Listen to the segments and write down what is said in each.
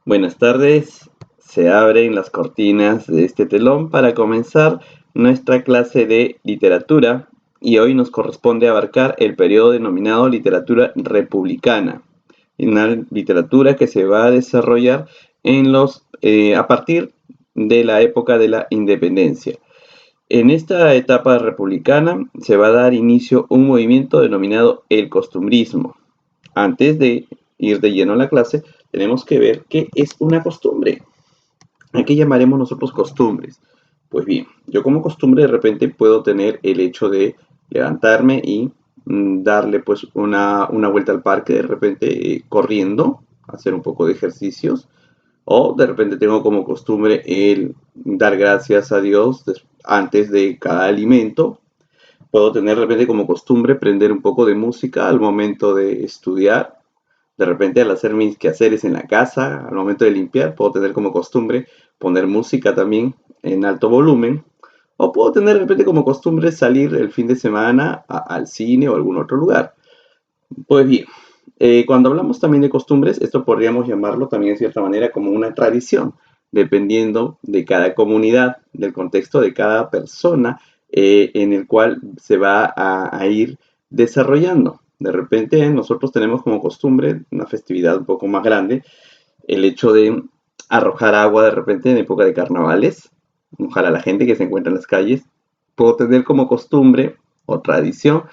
Buenas tardes, se abren las cortinas de este telón para comenzar nuestra clase de literatura y hoy nos corresponde abarcar el periodo denominado literatura republicana, una literatura que se va a desarrollar a partir de la época de la independencia. En esta etapa republicana se va a dar inicio un movimiento denominado el costumbrismo. Antes de ir de lleno a la clase, tenemos que ver qué es una costumbre. ¿A qué llamaremos nosotros costumbres? Pues bien, yo como costumbre de repente puedo tener el hecho de levantarme y darle pues una vuelta al parque de repente corriendo, hacer un poco de ejercicios, o de repente tengo como costumbre el dar gracias a Dios antes de cada alimento. Puedo tener de repente como costumbre prender un poco de música al momento de estudiar. De repente al hacer mis quehaceres en la casa, al momento de limpiar, puedo tener como costumbre poner música también en alto volumen. O puedo tener de repente como costumbre salir el fin de semana al cine o a algún otro lugar. Pues bien, cuando hablamos también de costumbres, esto podríamos llamarlo también de cierta manera como una tradición, dependiendo de cada comunidad, del contexto de cada persona en el cual se va a ir desarrollando. De repente nosotros tenemos como costumbre una festividad un poco más grande, el hecho de arrojar agua de repente en época de carnavales, mojar a la gente que se encuentra en las calles. Puedo tener como costumbre o tradición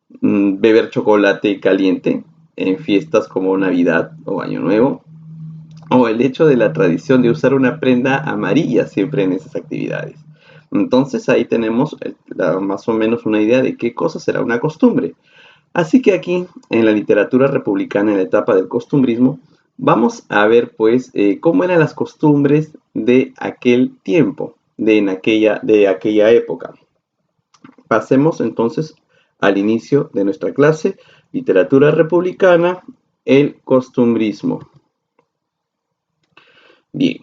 beber chocolate caliente en fiestas como Navidad o Año Nuevo, o el hecho de la tradición de usar una prenda amarilla siempre en esas actividades. Entonces ahí tenemos más o menos una idea de qué cosa será una costumbre. Así que aquí en la literatura republicana, en la etapa del costumbrismo, vamos a ver pues cómo eran las costumbres de aquel tiempo, de aquella época. Pasemos entonces al inicio de nuestra clase, literatura republicana, el costumbrismo. Bien,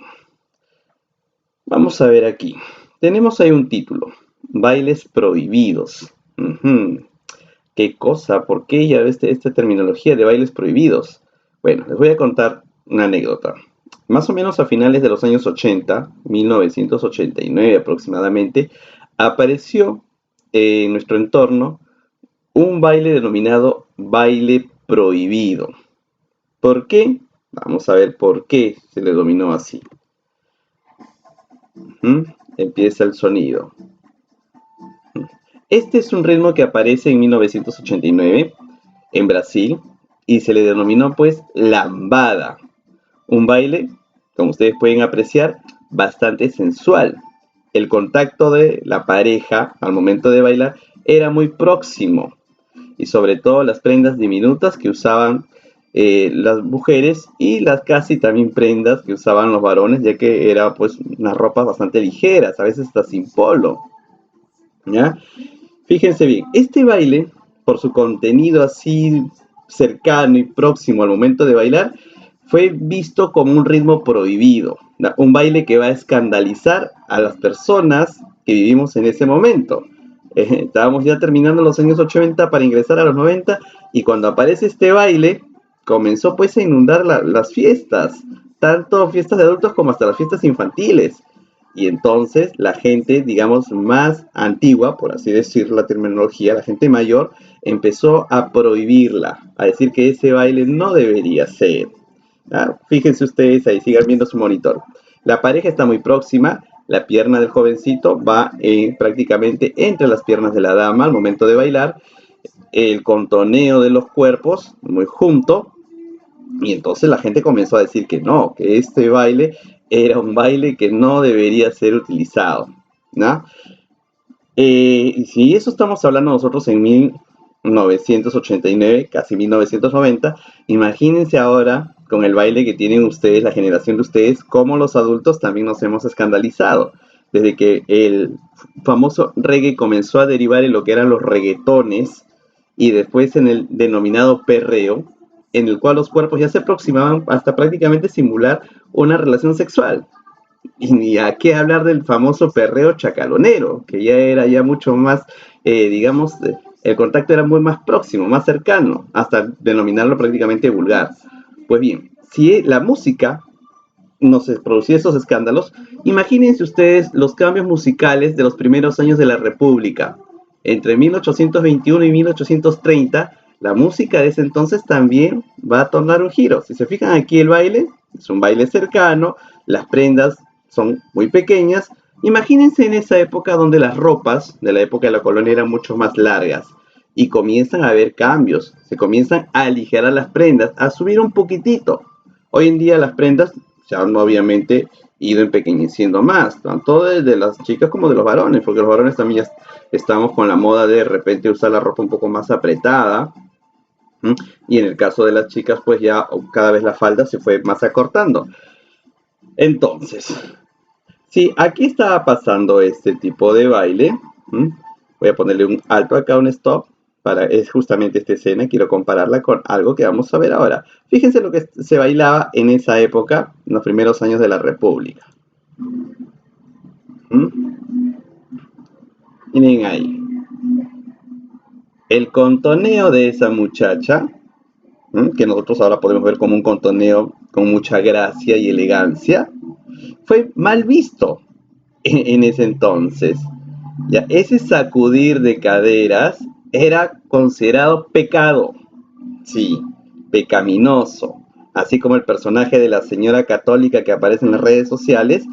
vamos a ver aquí. Tenemos ahí un título, bailes prohibidos. ¿Qué cosa? ¿Por qué ya esta terminología de bailes prohibidos? Bueno, les voy a contar una anécdota. Más o menos a finales de los años 80, 1989 aproximadamente, apareció en nuestro entorno un baile denominado baile prohibido. ¿Por qué? Vamos a ver por qué se le denominó así. Empieza el sonido. Este es un ritmo que aparece en 1989 en Brasil y se le denominó pues lambada. Un baile, como ustedes pueden apreciar, bastante sensual. El contacto de la pareja al momento de bailar era muy próximo y sobre todo las prendas diminutas que usaban las mujeres y las casi también prendas que usaban los varones, ya que era pues unas ropas bastante ligeras, a veces hasta sin polo, ¿ya? Fíjense bien, este baile, por su contenido así cercano y próximo al momento de bailar, fue visto como un ritmo prohibido, ¿no? Un baile que va a escandalizar a las personas que vivimos en ese momento. Estábamos ya terminando los años 80 para ingresar a los 90 y cuando aparece este baile comenzó pues a inundar las fiestas, tanto fiestas de adultos como hasta las fiestas infantiles. Y entonces la gente, digamos, más antigua, por así decir la terminología, la gente mayor, empezó a prohibirla, a decir que ese baile no debería ser. ¿Ah? Fíjense ustedes ahí, sigan viendo su monitor. La pareja está muy próxima, la pierna del jovencito va prácticamente entre las piernas de la dama al momento de bailar, el contoneo de los cuerpos muy junto, y entonces la gente comenzó a decir que no, que este baile era un baile que no debería ser utilizado, ¿no? Y si eso estamos hablando nosotros en 1989, casi 1990, imagínense ahora con el baile que tienen ustedes, la generación de ustedes, cómo los adultos también nos hemos escandalizado. Desde que el famoso reggae comenzó a derivar en lo que eran los reggaetones y después en el denominado perreo, en el cual los cuerpos ya se aproximaban hasta prácticamente simular una relación sexual. Y ni a qué hablar del famoso perreo chacalonero, que ya era ya mucho más, digamos, el contacto era muy más próximo, más cercano, hasta denominarlo prácticamente vulgar. Pues bien, si la música no se producían esos escándalos, imagínense ustedes los cambios musicales de los primeros años de la República. Entre 1821 y 1830, la música de ese entonces también va a tomar un giro. Si se fijan aquí el baile, es un baile cercano, las prendas son muy pequeñas. Imagínense en esa época donde las ropas de la época de la colonia eran mucho más largas y comienzan a haber cambios, se comienzan a aligerar las prendas, a subir un poquitito. Hoy en día las prendas se han obviamente ido empequeñeciendo más, tanto de las chicas como de los varones, porque los varones también ya estamos con la moda de repente usar la ropa un poco más apretada, ¿m? Y en el caso de las chicas pues ya cada vez la falda se fue más acortando. Entonces, sí, aquí estaba pasando este tipo de baile, ¿m? Voy a ponerle un alto acá, un stop, es justamente esta escena, quiero compararla con algo que vamos a ver ahora. Fíjense lo que se bailaba en esa época, en los primeros años de la República. ¿Mm? Miren ahí. El contoneo de esa muchacha, que nosotros ahora podemos ver como un contoneo con mucha gracia y elegancia, fue mal visto en ese entonces. Ya, ese sacudir de caderas era considerado pecado, sí, pecaminoso. Así como el personaje de la señora católica que aparece en las redes sociales,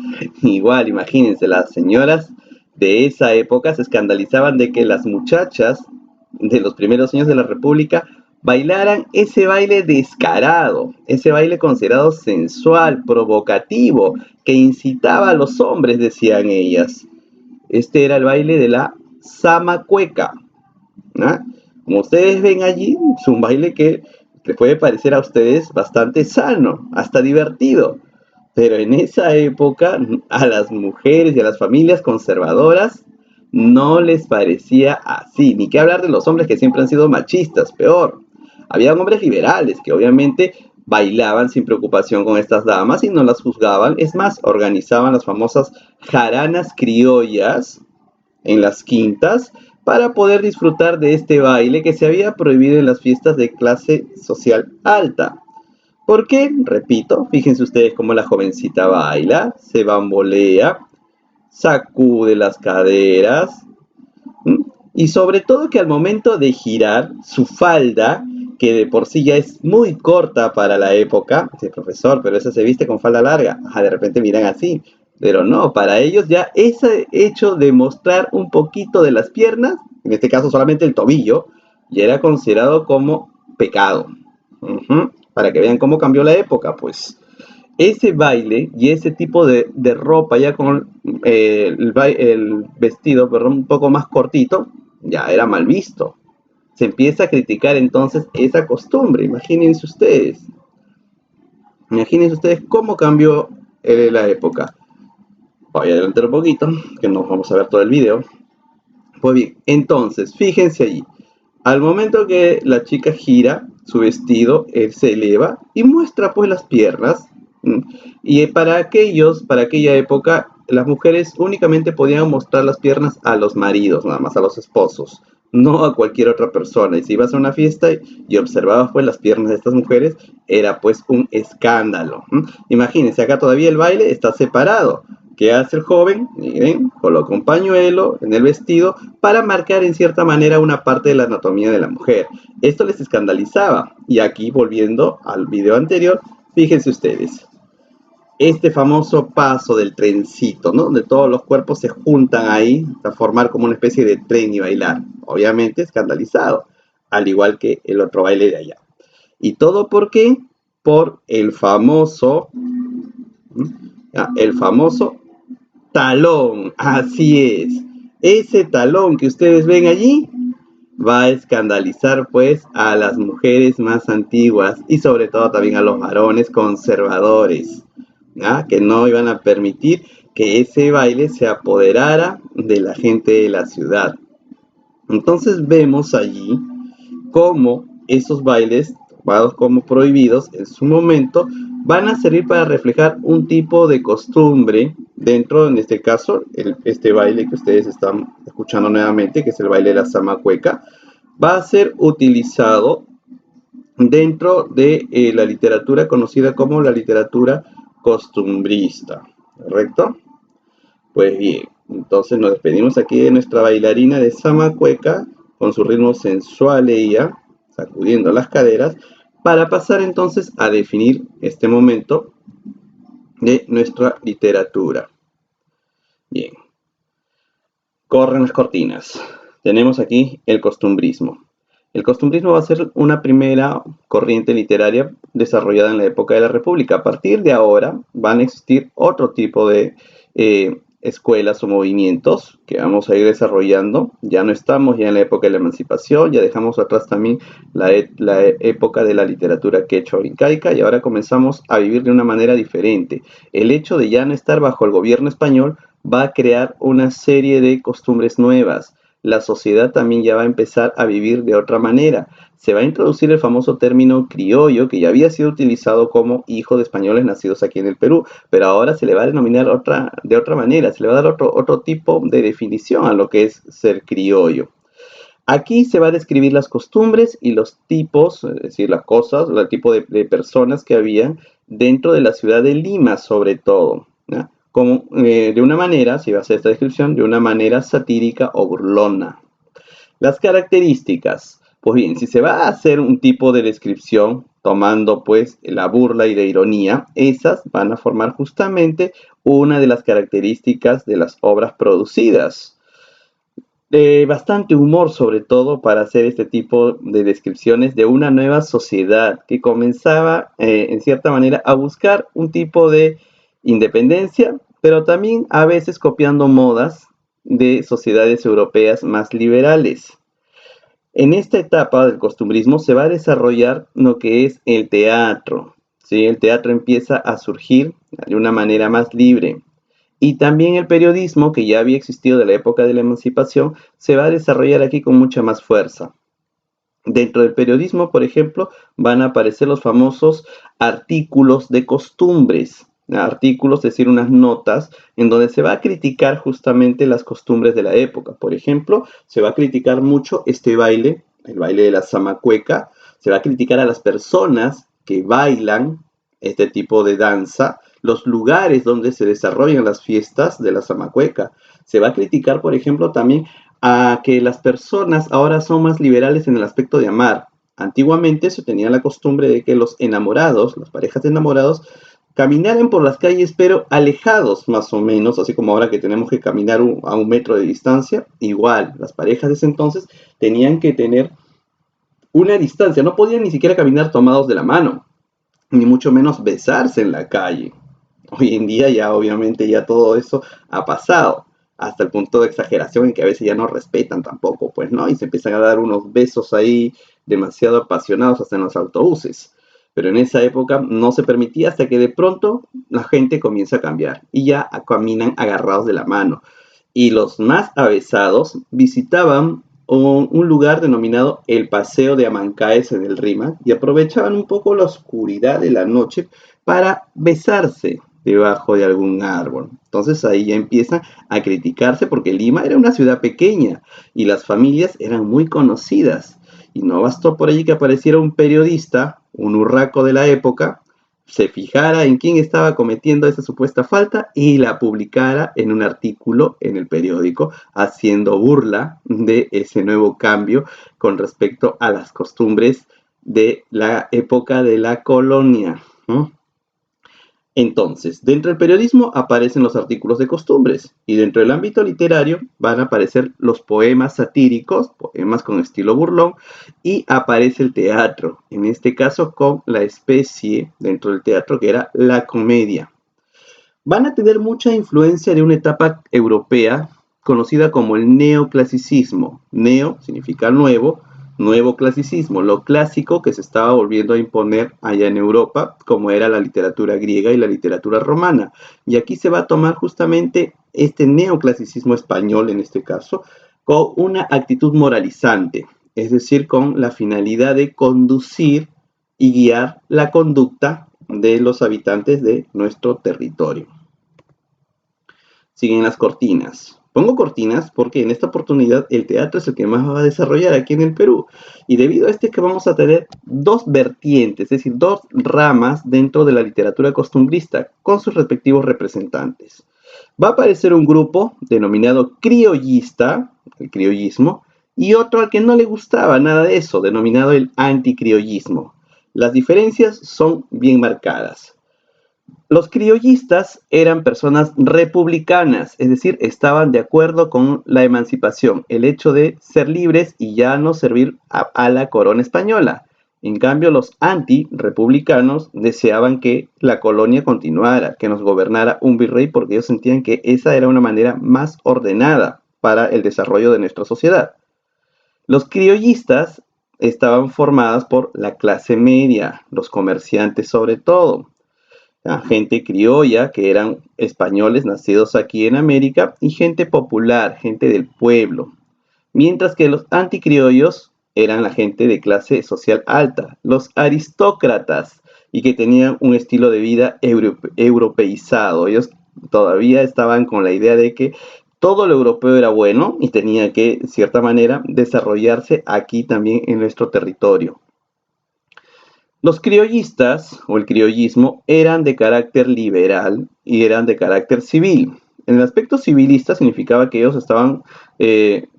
igual, imagínense, las señoras de esa época se escandalizaban de que las muchachas de los primeros años de la República bailaran ese baile descarado, ese baile considerado sensual, provocativo, que incitaba a los hombres, decían ellas. Este era el baile de la zamacueca, ¿no? Como ustedes ven allí, es un baile que les puede parecer a ustedes bastante sano, hasta divertido. Pero en esa época a las mujeres y a las familias conservadoras no les parecía así. Ni qué hablar de los hombres que siempre han sido machistas, peor. Había hombres liberales que obviamente bailaban sin preocupación con estas damas y no las juzgaban. Es más, organizaban las famosas jaranas criollas en las quintas para poder disfrutar de este baile que se había prohibido en las fiestas de clase social alta. ¿Por qué? Repito, fíjense ustedes cómo la jovencita baila, se bambolea, sacude las caderas, ¿m? Y sobre todo que al momento de girar su falda, que de por sí ya es muy corta para la época, dice profesor, pero esa se viste con falda larga, de repente miran así, pero no, para ellos ya ese hecho de mostrar un poquito de las piernas, en este caso solamente el tobillo, ya era considerado como pecado. Para que vean cómo cambió la época, pues ese baile y ese tipo de ropa ya con el vestido, perdón, un poco más cortito, ya era mal visto. Se empieza a criticar entonces esa costumbre. Imagínense ustedes cómo cambió la época. Voy a adelantar un poquito, que no vamos a ver todo el video. Pues bien, entonces, fíjense allí. Al momento que la chica gira su vestido, él se eleva y muestra pues las piernas. Y para aquella época, las mujeres únicamente podían mostrar las piernas a los maridos, nada más a los esposos, no a cualquier otra persona. Y si ibas a una fiesta y observabas pues las piernas de estas mujeres, era pues un escándalo. Imagínense, acá todavía el baile está separado. ¿Qué hace el joven? Miren, coloca un pañuelo en el vestido para marcar en cierta manera una parte de la anatomía de la mujer. Esto les escandalizaba. Y aquí, volviendo al video anterior, fíjense ustedes. Este famoso paso del trencito, ¿no? Donde todos los cuerpos se juntan ahí a formar como una especie de tren y bailar. Obviamente escandalizado, al igual que el otro baile de allá. ¿Y todo por qué? Por el famoso talón, así es. Ese talón que ustedes ven allí va a escandalizar pues a las mujeres más antiguas y sobre todo también a los varones conservadores, que no iban a permitir que ese baile se apoderara de la gente de la ciudad. Entonces vemos allí cómo esos bailes, tomados como prohibidos en su momento, van a servir para reflejar un tipo de costumbre dentro, en este caso, este baile que ustedes están escuchando nuevamente, que es el baile de la zamacueca, va a ser utilizado dentro de la literatura conocida como la literatura costumbrista, ¿correcto? Pues bien, entonces nos despedimos aquí de nuestra bailarina de Zamacueca con su ritmo sensual ella, sacudiendo las caderas, para pasar entonces a definir este momento de nuestra literatura. Bien, corren las cortinas. Tenemos aquí el costumbrismo. El costumbrismo va a ser una primera corriente literaria desarrollada en la época de la República. A partir de ahora van a existir otro tipo de escuelas o movimientos que vamos a ir desarrollando. Ya no estamos ya en la época de la emancipación, ya dejamos atrás también la época de la literatura quechua o incaica y ahora comenzamos a vivir de una manera diferente. El hecho de ya no estar bajo el gobierno español va a crear una serie de costumbres nuevas. La sociedad también ya va a empezar a vivir de otra manera. Se va a introducir el famoso término criollo que ya había sido utilizado como hijo de españoles nacidos aquí en el Perú, pero ahora se le va a denominar de otra manera, se le va a dar otro tipo de definición a lo que es ser criollo. Aquí se va a describir las costumbres y los tipos, es decir, las cosas, el tipo de personas que había dentro de la ciudad de Lima, sobre todo, ¿ya? Como, de una manera, si va a hacer esta descripción, de una manera satírica o burlona. Las características. Pues bien, si se va a hacer un tipo de descripción tomando pues la burla y la ironía, esas van a formar justamente una de las características de las obras producidas. Bastante humor sobre todo para hacer este tipo de descripciones de una nueva sociedad que comenzaba en cierta manera a buscar un tipo de independencia, pero también a veces copiando modas de sociedades europeas más liberales. En esta etapa del costumbrismo se va a desarrollar lo que es el teatro, ¿sí? El teatro empieza a surgir de una manera más libre. Y también el periodismo, que ya había existido de la época de la emancipación, se va a desarrollar aquí con mucha más fuerza. Dentro del periodismo, por ejemplo, van a aparecer los famosos artículos de costumbres. Artículos, es decir, unas notas en donde se va a criticar justamente las costumbres de la época. Por ejemplo, se va a criticar mucho este baile, el baile de la zamacueca. Se va a criticar a las personas que bailan este tipo de danza, los lugares donde se desarrollan las fiestas de la zamacueca. Se va a criticar, por ejemplo, también a que las personas ahora son más liberales en el aspecto de amar. Antiguamente se tenía la costumbre de que los enamorados, las parejas de enamorados, caminaran por las calles pero alejados más o menos, así como ahora que tenemos que caminar a 1 metro de distancia, igual, las parejas de ese entonces tenían que tener una distancia, no podían ni siquiera caminar tomados de la mano, ni mucho menos besarse en la calle. Hoy en día ya obviamente ya todo eso ha pasado hasta el punto de exageración en que a veces ya no respetan tampoco, pues, ¿no? Y se empiezan a dar unos besos ahí demasiado apasionados hasta en los autobuses. Pero en esa época no se permitía hasta que de pronto la gente comienza a cambiar y ya caminan agarrados de la mano. Y los más avesados visitaban un lugar denominado el Paseo de Amancaes en el Rímac y aprovechaban un poco la oscuridad de la noche para besarse debajo de algún árbol. Entonces ahí ya empiezan a criticarse porque Lima era una ciudad pequeña y las familias eran muy conocidas. Y no bastó por allí que apareciera un periodista, un urraco de la época, se fijara en quién estaba cometiendo esa supuesta falta y la publicara en un artículo en el periódico, haciendo burla de ese nuevo cambio con respecto a las costumbres de la época de la colonia, ¿no? Entonces, dentro del periodismo aparecen los artículos de costumbres y dentro del ámbito literario van a aparecer los poemas satíricos, poemas con estilo burlón, y aparece el teatro, en este caso con la especie dentro del teatro que era la comedia. Van a tener mucha influencia de una etapa europea conocida como el neoclasicismo. Neo significa nuevo, nuevo clasicismo, lo clásico que se estaba volviendo a imponer allá en Europa, como era la literatura griega y la literatura romana. Y aquí se va a tomar justamente este neoclasicismo español, en este caso, con una actitud moralizante, es decir, con la finalidad de conducir y guiar la conducta de los habitantes de nuestro territorio. Siguen las cortinas. Pongo cortinas porque en esta oportunidad el teatro es el que más va a desarrollar aquí en el Perú. Y debido a esto es que vamos a tener dos vertientes, es decir, dos ramas dentro de la literatura costumbrista con sus respectivos representantes. Va a aparecer un grupo denominado criollista, el criollismo, y otro al que no le gustaba nada de eso, denominado el anticriollismo. Las diferencias son bien marcadas. Los criollistas eran personas republicanas, es decir, estaban de acuerdo con la emancipación, el hecho de ser libres y ya no servir a la corona española. En cambio, los anti-republicanos deseaban que la colonia continuara, que nos gobernara un virrey, porque ellos sentían que esa era una manera más ordenada para el desarrollo de nuestra sociedad. Los criollistas estaban formados por la clase media, los comerciantes sobre todo, a gente criolla, que eran españoles nacidos aquí en América, y gente popular, gente del pueblo. Mientras que los anticriollos eran la gente de clase social alta, los aristócratas, y que tenían un estilo de vida europeizado. Ellos todavía estaban con la idea de que todo lo europeo era bueno y tenía que, de cierta manera, desarrollarse aquí también en nuestro territorio. Los criollistas o el criollismo eran de carácter liberal y eran de carácter civil. En el aspecto civilista significaba que ellos estaban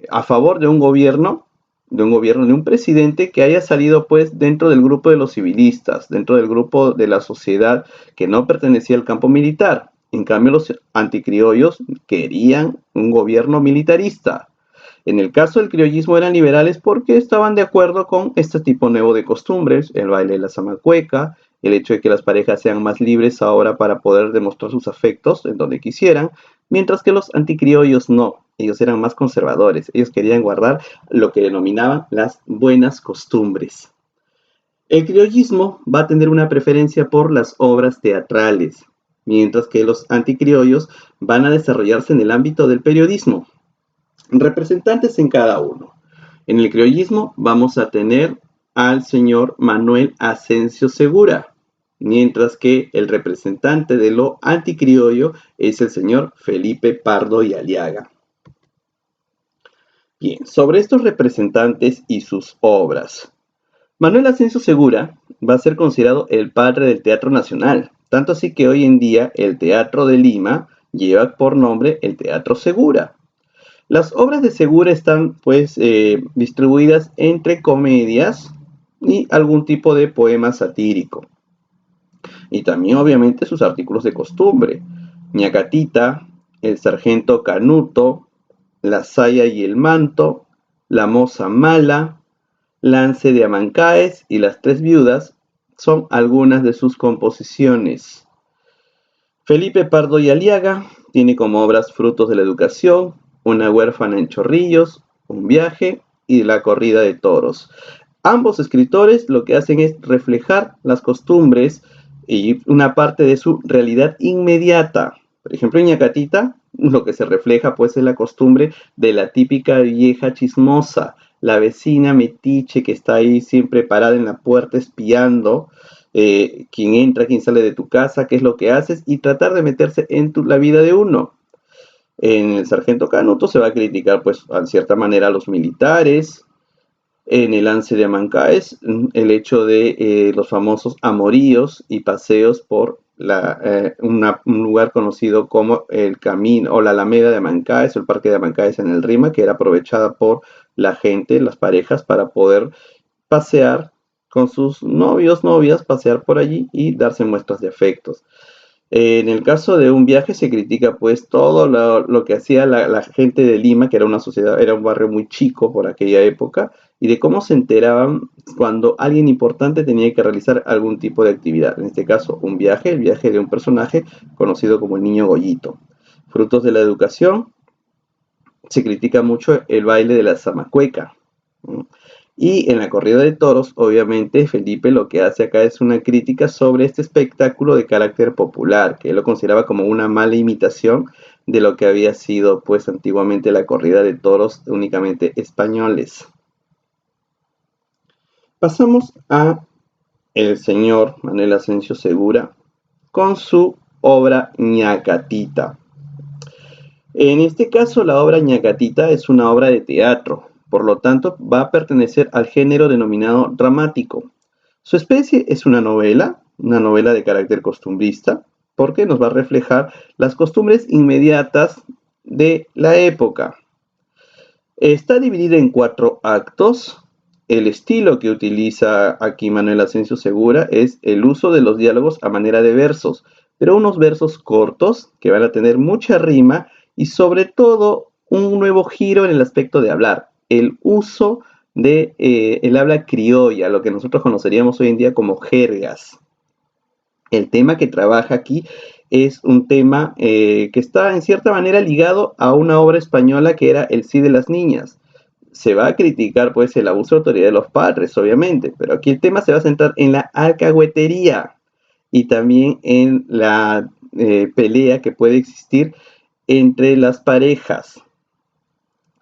a favor de un presidente que haya salido pues dentro del grupo de los civilistas, dentro del grupo de la sociedad que no pertenecía al campo militar. En cambio, los anticriollos querían un gobierno militarista. En el caso del criollismo eran liberales porque estaban de acuerdo con este tipo nuevo de costumbres, el baile de la zamacueca, el hecho de que las parejas sean más libres ahora para poder demostrar sus afectos en donde quisieran, mientras que los anticriollos no, ellos eran más conservadores, ellos querían guardar lo que denominaban las buenas costumbres. El criollismo va a tener una preferencia por las obras teatrales, mientras que los anticriollos van a desarrollarse en el ámbito del periodismo. Representantes en cada uno. En el criollismo vamos a tener al señor Manuel Asensio Segura, mientras que el representante de lo anticriollo es el señor Felipe Pardo y Aliaga. Bien, sobre estos representantes y sus obras. Manuel Asensio Segura va a ser considerado el padre del teatro nacional, tanto así que hoy en día el Teatro de Lima lleva por nombre el Teatro Segura. Las obras de Segura están pues distribuidas entre comedias y algún tipo de poema satírico. Y también obviamente sus artículos de costumbre. Ñacatita, el sargento Canuto, la saya y el manto, la moza mala, Lance de Amancaes y las tres viudas son algunas de sus composiciones. Felipe Pardo y Aliaga tiene como obras Frutos de la Educación, Una huérfana en Chorrillos, Un viaje y La corrida de toros. Ambos escritores lo que hacen es reflejar las costumbres y una parte de su realidad inmediata. Por ejemplo, en Ñacatita lo que se refleja pues es la costumbre de la típica vieja chismosa, la vecina metiche que está ahí siempre parada en la puerta espiando quién entra, quién sale de tu casa, qué es lo que haces y tratar de meterse en la vida de uno. En el sargento Canuto se va a criticar, pues, en cierta manera a los militares. En el Lance de Amancaes, el hecho de los famosos amoríos y paseos por un lugar conocido como el Camino o la Alameda de Amancaes o el Parque de Amancaes en el Rima, que era aprovechada por la gente, las parejas, para poder pasear con sus novios, novias, pasear por allí y darse muestras de afectos. En el caso de Un viaje se critica pues todo lo que hacía la gente de Lima, que era una sociedad, era un barrio muy chico por aquella época, y de cómo se enteraban cuando alguien importante tenía que realizar algún tipo de actividad. En este caso, un viaje, el viaje de un personaje conocido como el niño Goyito. Frutos de la educación, se critica mucho el baile de la zamacueca. Y en la corrida de toros, obviamente, Felipe lo que hace acá es una crítica sobre este espectáculo de carácter popular, que él lo consideraba como una mala imitación de lo que había sido, pues, antiguamente la corrida de toros únicamente españoles. Pasamos a el señor Manuel Asensio Segura con su obra Ñacatita. En este caso, la obra Ñacatita es una obra de teatro, por lo tanto va a pertenecer al género denominado dramático. Su especie es una novela de carácter costumbrista, porque nos va a reflejar las costumbres inmediatas de la época. Está dividida en 4 actos. El estilo que utiliza aquí Manuel Asensio Segura es el uso de los diálogos a manera de versos, pero unos versos cortos que van a tener mucha rima y sobre todo un nuevo giro en el aspecto de hablar, el uso de el habla criolla, lo que nosotros conoceríamos hoy en día como jergas. El tema que trabaja aquí es un tema que está en cierta manera ligado a una obra española que era El Cid de las Niñas. Se va a criticar pues el abuso de autoridad de los padres, obviamente, pero aquí el tema se va a centrar en la alcahuetería y también en la pelea que puede existir entre las parejas.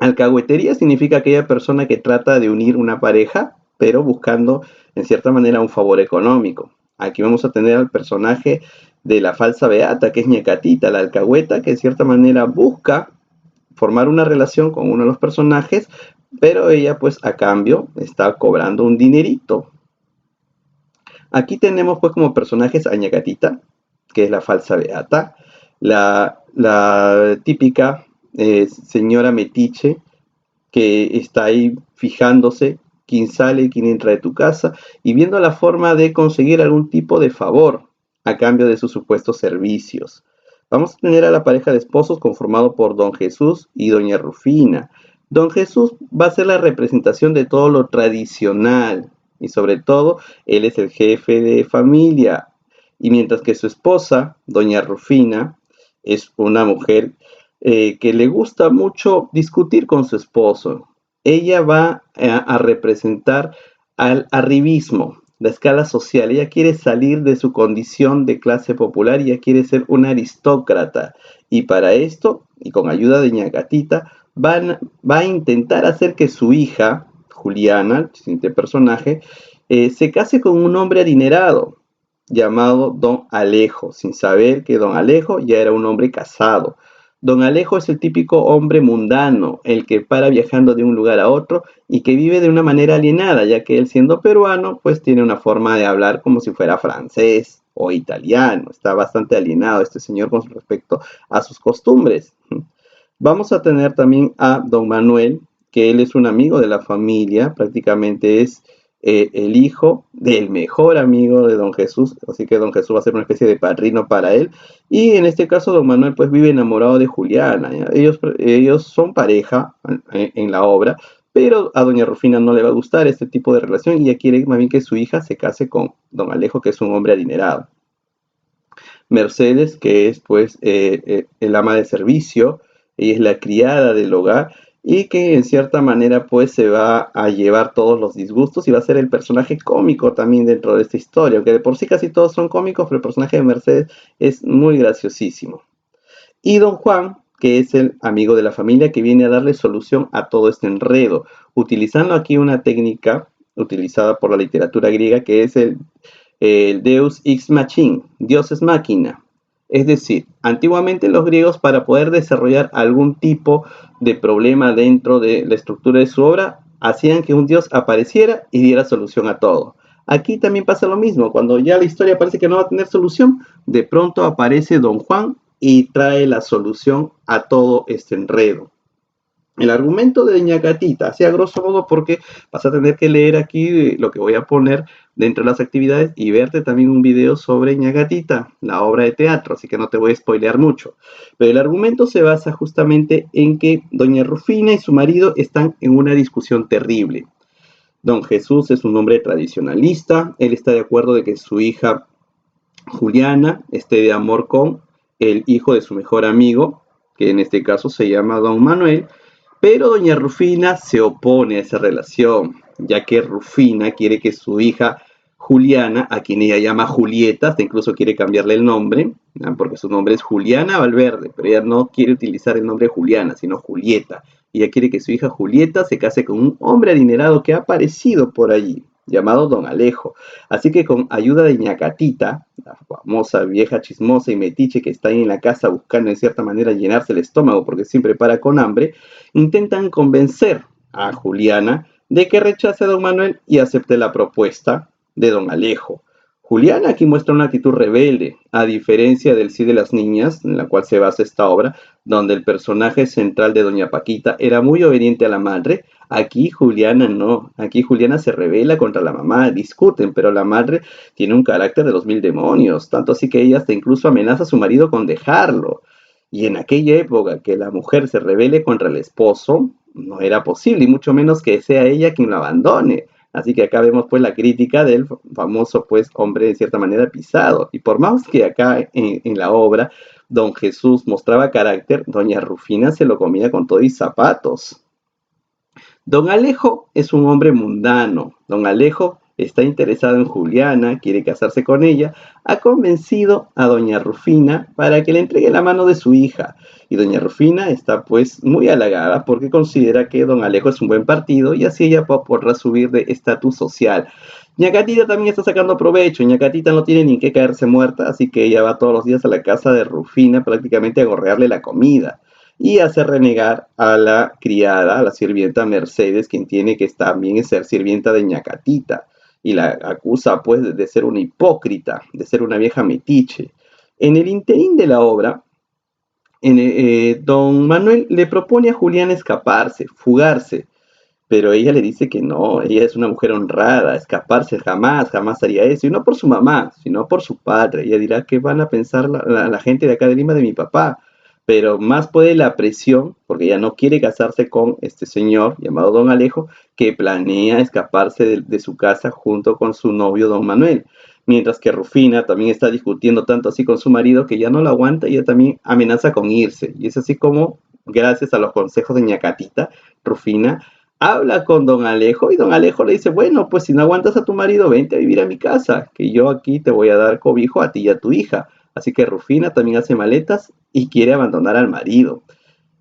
Alcahuetería significa aquella persona que trata de unir una pareja, pero buscando en cierta manera un favor económico. Aquí vamos a tener al personaje de la falsa beata, que es Ñecatita, la alcahueta, que en cierta manera busca formar una relación con uno de los personajes, pero ella pues a cambio está cobrando un dinerito. Aquí tenemos pues como personajes a Ñecatita, que es la falsa beata, la típica señora metiche, que está ahí fijándose quién sale, quién entra de tu casa y viendo la forma de conseguir algún tipo de favor a cambio de sus supuestos servicios. Vamos a tener a la pareja de esposos conformado por Don Jesús y Doña Rufina. Don Jesús va a ser la representación de todo lo tradicional y sobre todo él es el jefe de familia y mientras que su esposa, Doña Rufina, es una mujer que le gusta mucho discutir con su esposo. Ella va a representar al arribismo, la escala social. Ella quiere salir de su condición de clase popular, ella quiere ser una aristócrata. Y para esto, y con ayuda de Ñacatita, va a intentar hacer que su hija, Juliana, el siguiente personaje, se case con un hombre adinerado llamado Don Alejo, sin saber que Don Alejo ya era un hombre casado. Don Alejo es el típico hombre mundano, el que para viajando de un lugar a otro y que vive de una manera alienada, ya que él siendo peruano, pues tiene una forma de hablar como si fuera francés o italiano. Está bastante alienado este señor con respecto a sus costumbres. Vamos a tener también a Don Manuel, que él es un amigo de la familia, prácticamente es el hijo del mejor amigo de Don Jesús, así que Don Jesús va a ser una especie de padrino para él. Y en este caso, Don Manuel pues vive enamorado de Juliana. Ellos son pareja en la obra, pero a Doña Rufina no le va a gustar este tipo de relación y ella quiere más bien que su hija se case con Don Alejo, que es un hombre adinerado. Mercedes, que es pues el ama de servicio, ella es la criada del hogar y que en cierta manera pues se va a llevar todos los disgustos y va a ser el personaje cómico también dentro de esta historia, aunque de por sí casi todos son cómicos, pero el personaje de Mercedes es muy graciosísimo. Y don Juan, que es el amigo de la familia que viene a darle solución a todo este enredo, utilizando aquí una técnica utilizada por la literatura griega que es el Deus ex machina, Dios es máquina. Es decir, antiguamente los griegos para poder desarrollar algún tipo de problema dentro de la estructura de su obra, hacían que un dios apareciera y diera solución a todo. Aquí también pasa lo mismo, cuando ya la historia parece que no va a tener solución, de pronto aparece Don Juan y trae la solución a todo este enredo. El argumento de Ñacatita, así a grosso modo, porque vas a tener que leer aquí lo que voy a poner dentro de las actividades y verte también un video sobre Ñacatita, la obra de teatro, así que no te voy a spoilear mucho. Pero el argumento se basa justamente en que Doña Rufina y su marido están en una discusión terrible. Don Jesús es un hombre tradicionalista, él está de acuerdo de que su hija Juliana esté de amor con el hijo de su mejor amigo, que en este caso se llama Don Manuel, pero doña Rufina se opone a esa relación, ya que Rufina quiere que su hija Juliana, a quien ella llama Julieta, hasta incluso quiere cambiarle el nombre, ¿no? Porque su nombre es Juliana Valverde, pero ella no quiere utilizar el nombre Juliana, sino Julieta. Ella quiere que su hija Julieta se case con un hombre adinerado que ha aparecido por allí. llamado don Alejo. Así que con ayuda de ñacatita, la famosa vieja chismosa y metiche que está ahí en la casa buscando en cierta manera llenarse el estómago porque siempre para con hambre, intentan convencer a Juliana de que rechace a don Manuel y acepte la propuesta de don Alejo. Juliana aquí muestra una actitud rebelde, a diferencia del Sí de las Niñas, en la cual se basa esta obra, donde el personaje central de Doña Paquita era muy obediente a la madre. Aquí Juliana no, aquí Juliana se rebela contra la mamá, discuten, pero la madre tiene un carácter de los mil demonios, tanto así que ella hasta incluso amenaza a su marido con dejarlo. Y en aquella época que la mujer se rebele contra el esposo, no era posible, y mucho menos que sea ella quien lo abandone. Así que acá vemos pues la crítica del famoso pues hombre de cierta manera pisado. Y por más que acá en la obra don Jesús mostraba carácter, doña Rufina se lo comía con todo y zapatos. Don Alejo es un hombre mundano. Don Alejo está interesado en Juliana, quiere casarse con ella, ha convencido a doña Rufina para que le entregue la mano de su hija. Y doña Rufina está pues muy halagada porque considera que don Alejo es un buen partido y así ella podrá subir de estatus social. Ñacatita también está sacando provecho. Ñacatita no tiene ni que caerse muerta, así que ella va todos los días a la casa de Rufina prácticamente a gorrearle la comida y hace renegar a la criada, a la sirvienta Mercedes, quien tiene que también ser sirvienta de Ñacatita, y la acusa pues de ser una hipócrita, de ser una vieja metiche. En el interín de la obra, don Manuel le propone a Julián escaparse, fugarse, pero ella le dice que no, ella es una mujer honrada, escaparse jamás, jamás haría eso, y no por su mamá, sino por su padre. Ella dirá que van a pensar la gente de acá de Lima de mi papá, pero más puede la presión, porque ella no quiere casarse con este señor llamado don Alejo, que planea escaparse de su casa junto con su novio don Manuel. Mientras que Rufina también está discutiendo tanto así con su marido que ya no lo aguanta y ella también amenaza con irse. Y es así como, gracias a los consejos de Ñacatita, Rufina habla con don Alejo y don Alejo le dice, bueno, pues si no aguantas a tu marido, vente a vivir a mi casa, que yo aquí te voy a dar cobijo a ti y a tu hija. Así que Rufina también hace maletas y quiere abandonar al marido.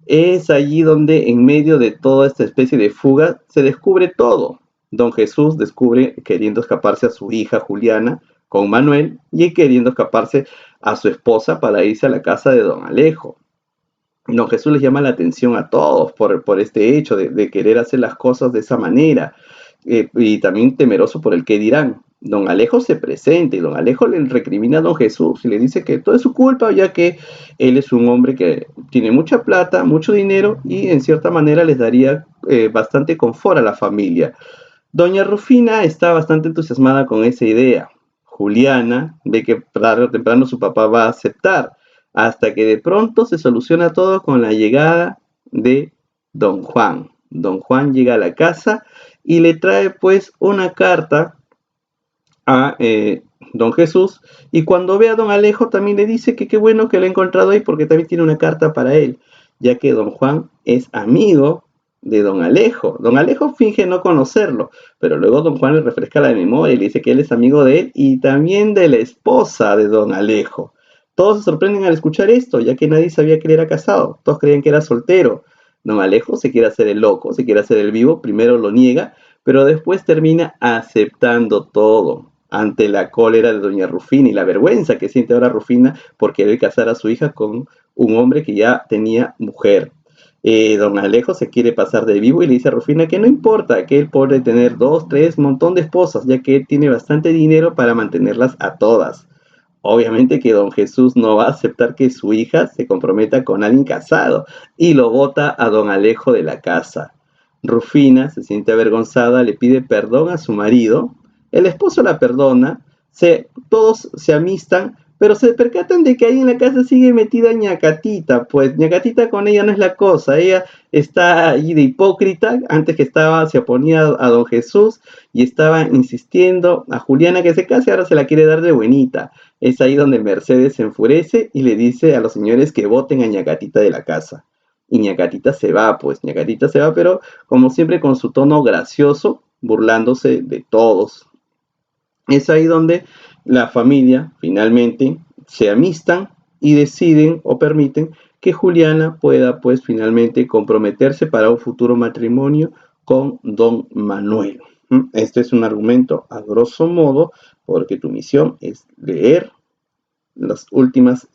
Es allí donde en medio de toda esta especie de fuga se descubre todo. Don Jesús descubre queriendo escaparse a su hija Juliana con Manuel y queriendo escaparse a su esposa para irse a la casa de don Alejo. Don Jesús les llama la atención a todos por este hecho de querer hacer las cosas de esa manera y también temeroso por el que dirán. Don Alejo se presenta y don Alejo le recrimina a don Jesús y le dice que todo es su culpa ya que él es un hombre que tiene mucha plata, mucho dinero y en cierta manera les daría bastante confort a la familia. Doña Rufina está bastante entusiasmada con esa idea. Juliana ve que tarde o temprano su papá va a aceptar, hasta que de pronto se soluciona todo con la llegada de don Juan. Don Juan llega a la casa y le trae pues una carta a don Jesús y cuando ve a don Alejo también le dice que qué bueno que lo ha encontrado ahí porque también tiene una carta para él, ya que don Juan es amigo de don Alejo. Don Alejo finge no conocerlo, pero luego don Juan le refresca la memoria y le dice que él es amigo de él y también de la esposa de don Alejo. Todos se sorprenden al escuchar esto, ya que nadie sabía que él era casado, todos creían que era soltero. Don Alejo se quiere hacer el loco, se quiere hacer el vivo, primero lo niega, pero después termina aceptando todo ante la cólera de doña Rufina y la vergüenza que siente ahora Rufina por querer casar a su hija con un hombre que ya tenía mujer. Don Alejo se quiere pasar de vivo y le dice a Rufina que no importa, que él puede tener dos, tres, montón de esposas, ya que él tiene bastante dinero para mantenerlas a todas. Obviamente que don Jesús no va a aceptar que su hija se comprometa con alguien casado y lo bota a don Alejo de la casa. Rufina se siente avergonzada, le pide perdón a su marido, el esposo la perdona, todos se amistan, pero se percatan de que ahí en la casa sigue metida Ñacatita, pues Ñacatita con ella no es la cosa, ella está ahí de hipócrita, antes que se oponía a don Jesús y estaba insistiendo a Juliana que se case, ahora se la quiere dar de buenita. Es ahí donde Mercedes se enfurece y le dice a los señores que voten a Ñacatita de la casa. Y Ñacatita se va, pues Ñacatita se va, pero como siempre con su tono gracioso, burlándose de todos. Es ahí donde la familia finalmente se amistan y deciden o permiten que Juliana pueda pues finalmente comprometerse para un futuro matrimonio con don Manuel. Este es un argumento a grosso modo porque tu misión es leer las últimas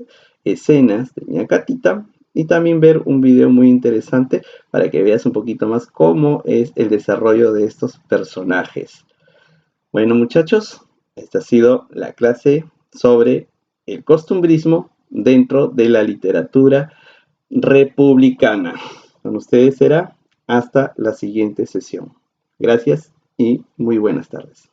escenas de Ñacatita y también ver un video muy interesante para que veas un poquito más cómo es el desarrollo de estos personajes. Bueno, muchachos, esta ha sido la clase sobre el costumbrismo dentro de la literatura republicana. Con ustedes será hasta la siguiente sesión. Gracias y muy buenas tardes.